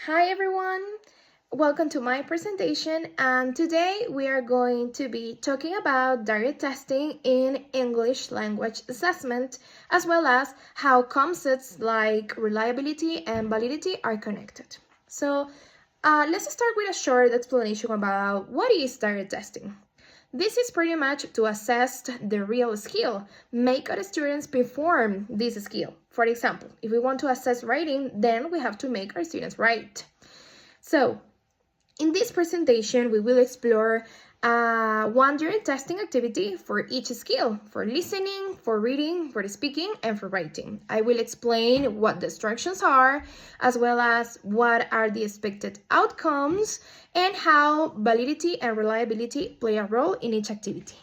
Hi everyone, welcome to my presentation, and today we are going to be talking about direct testing in English language assessment, as well as how concepts like reliability and validity are connected. So let's start with a short explanation about what is direct testing. This is pretty much to assess the real skill, make our students perform this skill. For example, if we want to assess writing, then we have to make our students write. So, in this presentation, we will explore one direct testing activity for each skill, for listening, for reading, for speaking, and for writing. I will explain what the instructions are, as well as what are the expected outcomes, and how validity and reliability play a role in each activity.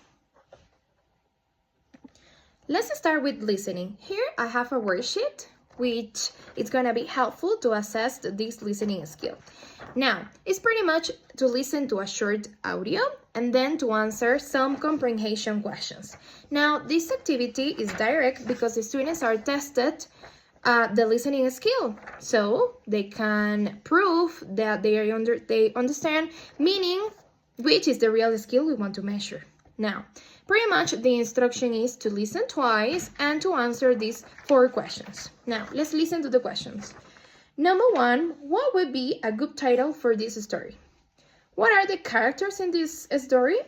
Let's start with listening. Here I have a worksheet which is going to be helpful to assess this listening skill. Now, it's pretty much to listen to a short audio and then to answer some comprehension questions. Now, this activity is direct because the students are tested the listening skill, so they can prove that they understand, meaning which is the real skill we want to measure. Now, pretty much the instruction is to listen twice and to answer these 4 questions. Now, let's listen to the questions. Number 1, what would be a good title for this story? What are the characters in this story?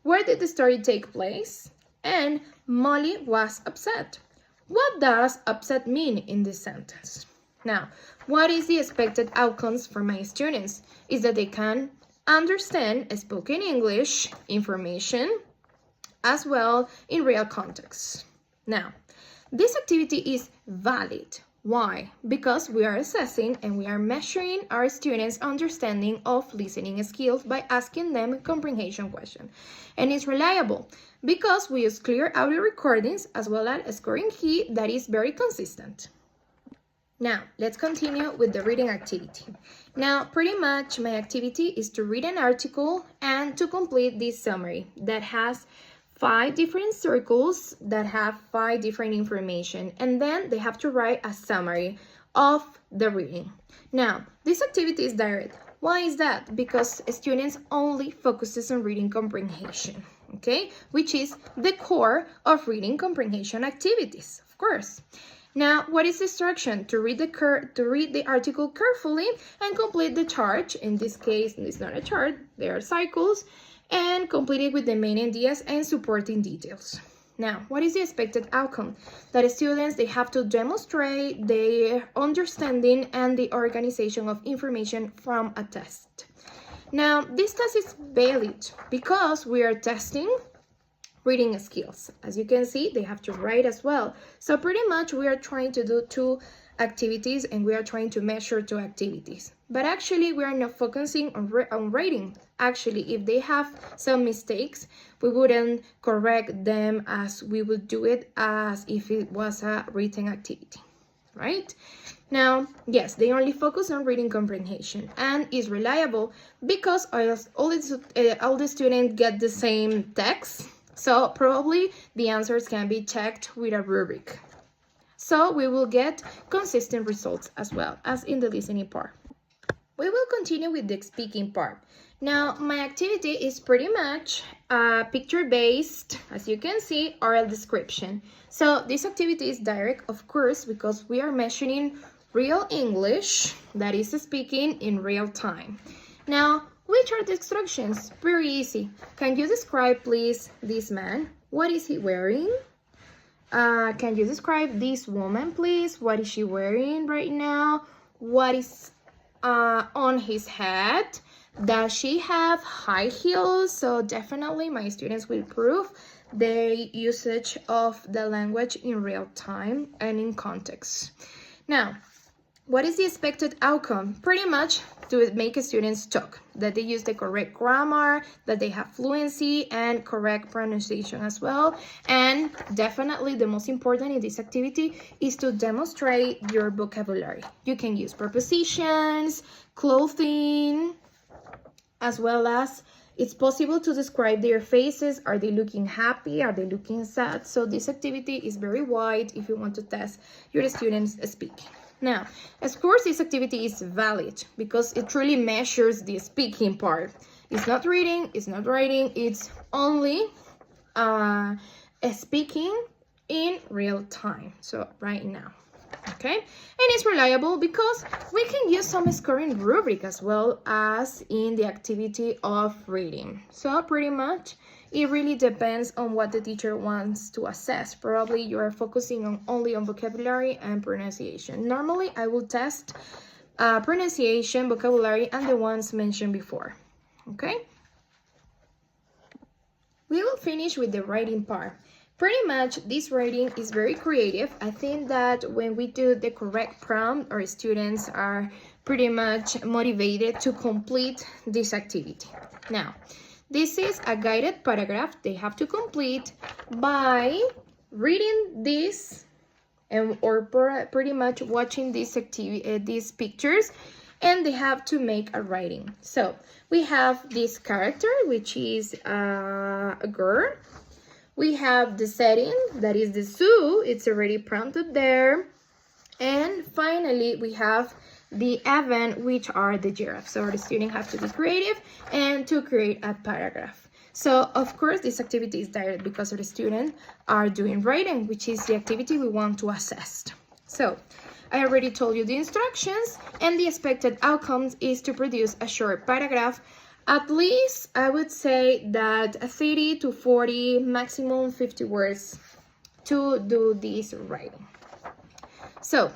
Where did the story take place? And Molly was upset. What does upset mean in this sentence? Now, what is the expected outcomes for my students? Is that they can understand spoken English information as well in real context. Now, this activity is valid. Why? Because we are assessing and we are measuring our students' understanding of listening skills by asking them comprehension questions. And it's reliable because we use clear audio recordings as well as a scoring key that is very consistent. Now, let's continue with the reading activity. Now, pretty much my activity is to read an article and to complete this summary that has 5 different circles that have 5 different information, and then they have to write a summary of the reading. Now, this activity is direct. Why is that? Because students only focuses on reading comprehension, okay? Which is the core of reading comprehension activities, of course. Now, what is the instruction? To read the article carefully and complete the chart. In this case, it's not a chart, they are cycles, and complete it with the main ideas and supporting details. Now, what is the expected outcome? That students, they have to demonstrate their understanding and the organization of information from a test. Now, this test is valid because we are testing reading skills. As you can see, they have to write as well. So pretty much we are trying to do 2 activities and we are trying to measure 2 activities. But actually we are not focusing on writing. Actually, if they have some mistakes, we wouldn't correct them as we would do it as if it was a written activity, right? Now, yes, they only focus on reading comprehension and is reliable because all the students get the same text. So probably the answers can be checked with a rubric. So we will get consistent results as well as in the listening part. We will continue with the speaking part. Now, my activity is pretty much picture-based, as you can see, oral description. So this activity is direct, of course, because we are measuring real English, that is speaking in real time. Now, which are the instructions? Very easy. Can you describe, please, this man? What is he wearing? Can you describe this woman, please? What is she wearing right now? What is on his head? Does she have high heels? So definitely my students will prove the usage of the language in real time and in context. Now, what is the expected outcome? Pretty much to make students talk, that they use the correct grammar, that they have fluency and correct pronunciation as well. And definitely the most important in this activity is to demonstrate your vocabulary. You can use prepositions, clothing, as well as it's possible to describe their faces. Are they looking happy? Are they looking sad? So this activity is very wide if you want to test your students speaking. Now, of course, this activity is valid because it really measures the speaking part. It's not reading, it's not writing, it's only speaking in real time, so right now. Okay, and it's reliable because we can use some scoring rubric as well as in the activity of reading. So pretty much it really depends on what the teacher wants to assess. Probably you are focusing only on vocabulary and pronunciation. Normally I will test pronunciation, vocabulary, and the ones mentioned before. Okay, we will finish with the writing part. Pretty much this writing is very creative. I think that when we do the correct prompt, our students are pretty much motivated to complete this activity. Now, this is a guided paragraph they have to complete by reading this or pretty much watching these pictures, and they have to make a writing. So we have this character, which is a girl. We have the setting, that is the zoo, it's already prompted there. And finally, we have the event, which are the giraffes. So the student has to be creative and to create a paragraph. So, of course, this activity is direct because the students are doing writing, which is the activity we want to assess. So, I already told you the instructions, and the expected outcomes is to produce a short paragraph. At least, I would say that 30 to 40, maximum 50 words to do this writing. So,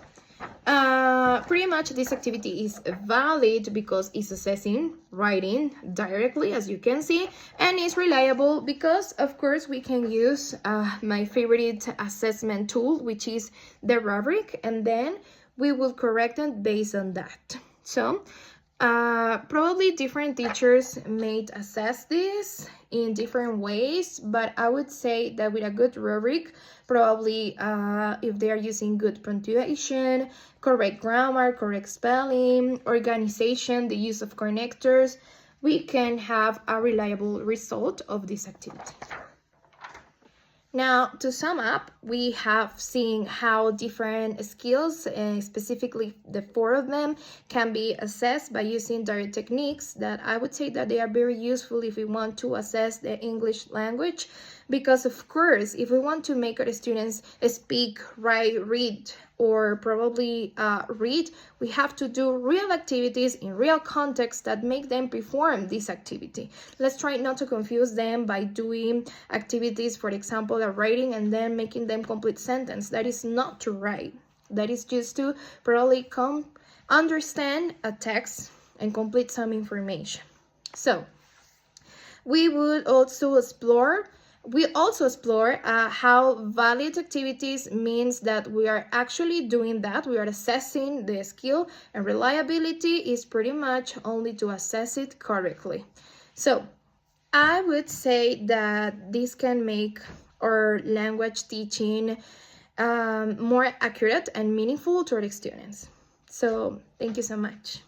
pretty much this activity is valid because it's assessing writing directly, as you can see, and it's reliable because, of course, we can use my favorite assessment tool, which is the rubric, and then we will correct it based on that. So, probably different teachers may assess this in different ways, but I would say that with a good rubric, probably if they are using good punctuation, correct grammar, correct spelling, organization, the use of connectors, we can have a reliable result of this activity. Now, to sum up, we have seen how different skills, specifically the 4 of them, can be assessed by using direct techniques that I would say that they are very useful if we want to assess the English language. Because, of course, if we want to make our students speak, write, read, or probably read, we have to do real activities in real context that make them perform this activity. Let's try not to confuse them by doing activities, for example, writing and then making them complete sentence. That is not to write. That is just to probably understand a text and complete some information. So, we would also explore how valid activities means that we are actually doing that. We are assessing the skill, and reliability is pretty much only to assess it correctly. So I would say that this can make our language teaching more accurate and meaningful to our students. So thank you so much.